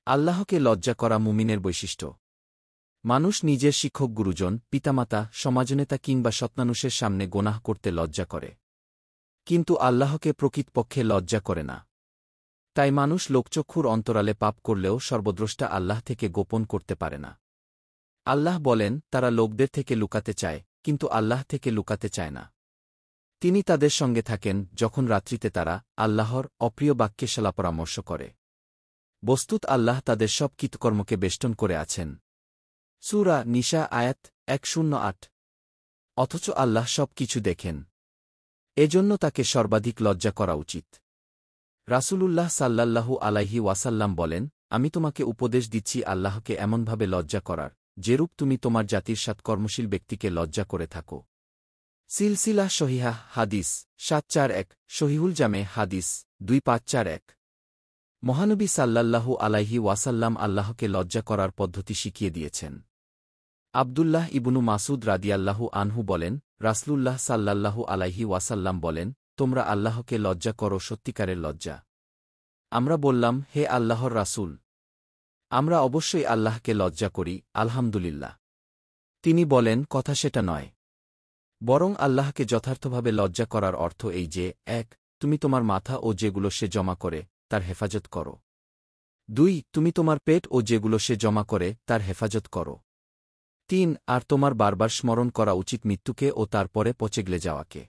আল্লাহকে লজ্জা করা মুমিনের বৈশিষ্ট্য। মানুষ নিজের শিক্ষক, গুরুজন, পিতামাতা, সমাজনেতা কিংবা সৎমানুষের সামনে গোনাহ করতে লজ্জা করে, কিন্তু আল্লাহকে প্রকৃতপক্ষে লজ্জা করে না। তাই মানুষ লোকচক্ষুর অন্তরালে পাপ করলেও সর্বদ্রষ্টা আল্লাহ থেকে গোপন করতে পারে না। আল্লাহ বলেন, তারা লোকদের থেকে লুকাতে চায়, কিন্তু আল্লাহ থেকে লুকাতে চায় না। তিনি তাদের সঙ্গে থাকেন যখন রাত্রিতে তারা আল্লাহর অপ্রিয় বাক্যে পরামর্শ করে। বস্তুত আল্লাহ তাদের সব কৃতকর্মকে বেষ্টন করে আছেন। সূরা নিসা আয়াত 108। অথচ আল্লাহ সব কিছু দেখেন। এজন্য তাকে সর্বাধিক লজ্জা করা উচিত। রাসূলুল্লাহ সাল্লাল্লাহু আলাইহি ওয়াসাল্লাম বলেন, আমি তোমাকে উপদেশ দিচ্ছি আল্লাহকে এমনভাবে লজ্জা করার, যেরূপ তুমি তোমার জাতির সৎকর্মশীল ব্যক্তিকে লজ্জা করে থাকো। সিলসিলাহ সহিহাহ হাদিস 741, সহিহুল জামে হাদিস 2541। মহানবী সাল্লাল্লাহু আলাইহি ওয়াসাল্লাম আল্লাহকে লজ্জা করার পদ্ধতি শিখিয়ে দিয়েছেন। আব্দুল্লাহ ইবনু মাসুদ রাদিয়াল্লাহু আনহু বলেন, রাসূলুল্লাহ সাল্লাল্লাহু আলাইহি ওয়াসাল্লাম বলেন, তোমরা আল্লাহকে লজ্জা করো সত্যিকারের লজ্জা। আমরা বললাম, হে আল্লাহর রাসূল, আমরা অবশ্যই আল্লাহকে লজ্জা করি, আলহামদুলিল্লাহ। তিনি বলেন, কথা সেটা নয়, বরং আল্লাহকে যথার্থভাবে লজ্জা করার অর্থ এই যে, 1. তুমি তোমার মাথা ও যেগুলো সে জমা করে তার হেফাজত করো। 2. তুমি তোমার পেট ও যেগুলো সে জমা করে তার হেফাজত করো। 3. আর তোমার বারবার স্মরণ করা উচিত মৃত্যুকে ও তারপরে পচেগলে যাওয়াকে।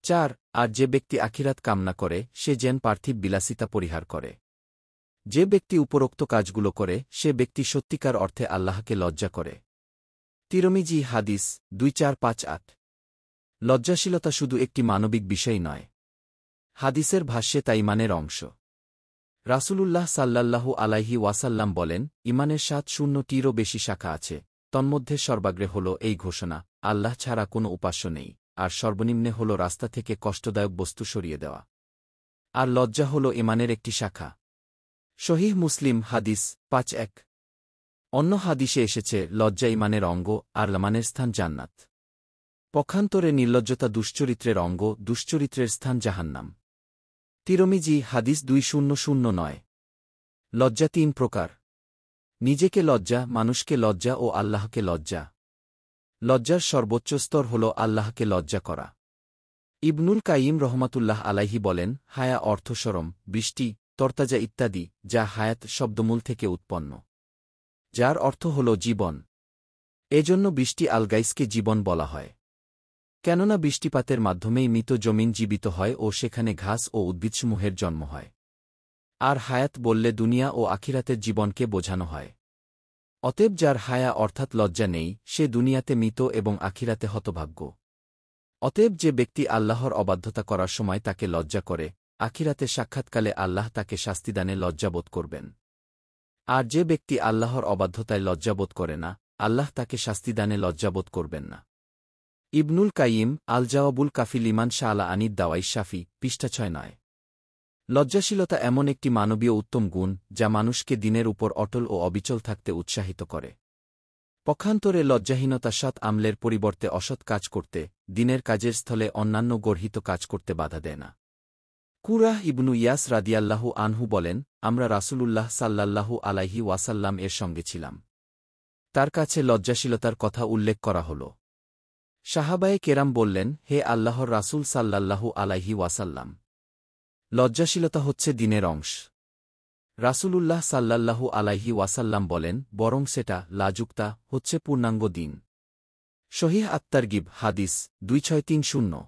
4. আর যে ব্যক্তি আখিরাত কামনা করে সে যেন পার্থিব বিলাসিতা পরিহার করে। যে ব্যক্তি উপরোক্ত কাজগুলো করে সে ব্যক্তি সত্যিকার অর্থে আল্লাহকে লজ্জা করে। তিরমিজি হাদিস 2458। লজ্জাশীলতা শুধু একটি মানবিক বিষয় নয়। হাদিসের ভাষ্যে তা ঈমানের অংশ। রাসূলুল্লাহ সাল্লাল্লাহু আলাইহি ওয়াসাল্লাম বলেন, ঈমানের 7-0টিরও বেশি শাখা আছে, তন্মধ্যে সর্বাগ্রে হল এই ঘোষণা, আল্লাহ ছাড়া কোনো উপাস্য নেই, আর সর্বনিম্নে হল রাস্তা থেকে কষ্টদায়ক বস্তু সরিয়ে দেওয়া। আর লজ্জা হল ঈমানের একটি শাখা। সহিহ মুসলিম হাদিস 51। অন্য হাদিসে এসেছে, লজ্জা ঈমানের অঙ্গ, আর ঈমানের স্থান জান্নাত। পক্ষান্তরে নির্লজ্জতা দুশ্চরিত্রের অঙ্গ, দুশ্চরিত্রের স্থান জাহান্নাম। তিরমিজি হাদিস 2009। লজ্জা 3 প্রকার: নিজেকে লজ্জা, মানুষকে লজ্জা ও আল্লাহকে লজ্জা। লজ্জার সর্বোচ্চ স্তর হল আল্লাহকে লজ্জা করা। ইবনুল কাইয়িম রহমাতুল্লাহ আলাইহি বলেন, হায়া অর্থ শরম, বৃষ্টি, তরতাজা ইত্যাদি, যা হায়াত শব্দমূল থেকে উৎপন্ন, যার অর্থ হল জীবন। এজন্য বৃষ্টি আলগাইসকে জীবন বলা হয়, কেননা বৃষ্টিপাতের মাধ্যমেই মৃত জমিন জীবিত হয় ও সেখানে ঘাস ও উদ্ভিদসমূহের জন্ম হয়। আর হায়াত বললে দুনিয়া ও আখিরাতের জীবনকে বোঝানো হয়। অতএব যার হায়া অর্থাৎ লজ্জা নেই সে দুনিয়াতে মৃত এবং আখিরাতে হতভাগ্য। অতএব যে ব্যক্তি আল্লাহর অবাধ্যতা করার সময় তাকে লজ্জা করে, আখিরাতে সাক্ষাৎকালে আল্লাহ তাকে শাস্তিদানে লজ্জাবোধ করবেন। আর যে ব্যক্তি আল্লাহর অবাধ্যতায় লজ্জাবোধ করে না, আল্লাহ তাকে শাস্তিদানে লজ্জাবোধ করবেন না। ইবনুল কাইয়িম আল জাওয়াবুল কাফি লিমান শাআলা আনিদ দাওয়াই শাফি, পৃষ্ঠা 6-9। লজ্জাশীলতা এমন একটি মানবীয় উত্তম গুণ যা মানুষকে দিনের উপর অটল ও অবিচল থাকতে উৎসাহিত করে। পক্ষান্তরে লজ্জাহীনতা সৎ আমলের পরিবর্তে অসৎ কাজ করতে, দিনের কাজের স্থলে অন্যান্য গর্হিত কাজ করতে বাধা দেয় না। কুরাহ ইবনু ইয়াস রাদিয়াল্লাহু আনহু বলেন, আমরা রাসূলুল্লাহ সাল্লাল্লাহু আলাইহি ওয়াসাল্লাম এর সঙ্গে ছিলাম। তার কাছে লজ্জাশীলতার কথা উল্লেখ করা হল। সাহাবায়ে কেরাম বললেন, হে আল্লাহর রাসূল সাল্লাল্লাহু আলাইহি ওয়াসাল্লাম, লজ্জাশীলতা হচ্ছে দ্বীনের অংশ। রাসূলুল্লাহ সাল্লাল্লাহু আলাইহি ওয়াসাল্লাম বলেন, বরং সেটা লাজুকতা হচ্ছে পূর্ণাঙ্গ দ্বীন। সহিহ আত-তারগিব হাদিস 2630।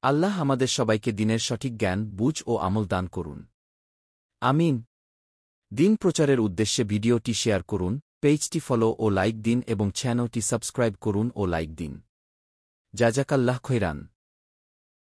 আল্লাহ আমাদের সবাইকে দ্বীনের সঠিক জ্ঞান, বুঝ ও আমল দান করুন। আমিন। দ্বীন প্রচারের উদ্দেশ্যে ভিডিওটি শেয়ার করুন, পেজটি ফলো ও লাইক দিন এবং চ্যানেলটি সাবস্ক্রাইব করুন ও লাইক দিন। জাযাকাল্লাহ খৈরান।